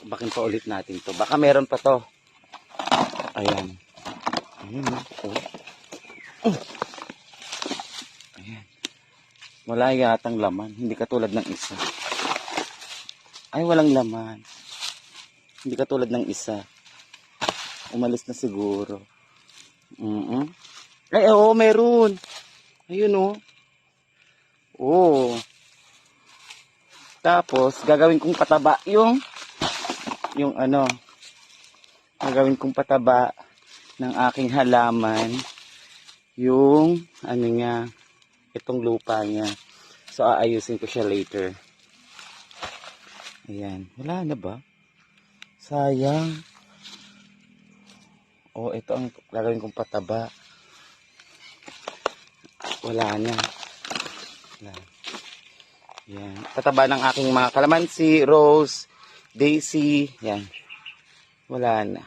Bakbakin pa ulit natin to. Baka meron pa to. Ayan. Ayan. Ayan. Wala yatang laman. Hindi katulad ng isa. Ay, walang laman. Hindi katulad ng isa. Umalis na siguro. Ay, oo, meron. Ayun, oh. Oo. Tapos, gagawin kong pataba yung ano, gagawin kong pataba ng aking halaman yung ano niya, itong lupa niya. So, aayusin ko siya later. Ayan. Wala na ba? Sayang. Oh, ito ang gagawin kong pataba. Wala na. Wala. Yan. Pataba ng aking mga kalamansi, rose, daisy. Yan. Wala na.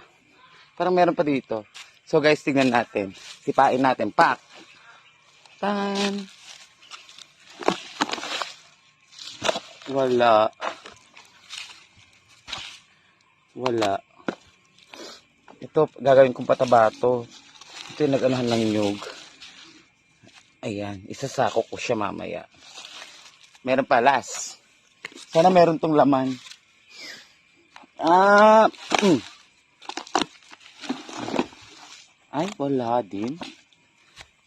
Parang meron pa dito. So guys, tignan natin. Sipain natin. Pak! Tan! Wala. Wala. Ito, gagawin kong pataba to. Ito yung nag-anahan ng nyug. Ayan. Isasako ko siya mamaya. Meron pa, last. Sana meron tong laman. Ay, wala din.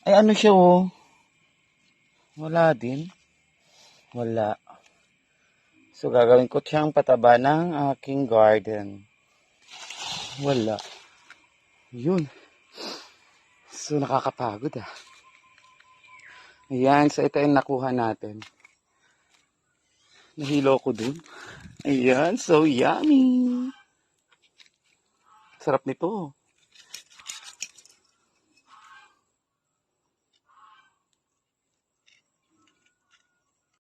Ay, ano siya, oh. Wala din. Wala. So, gagawin ko siyang pataba ng aking garden. Wala. Yun. So, nakakapagod, ah. Ayan, so ito yung nakuha natin. Nahilo ko dun. Ayan, so yummy. Sarap nito.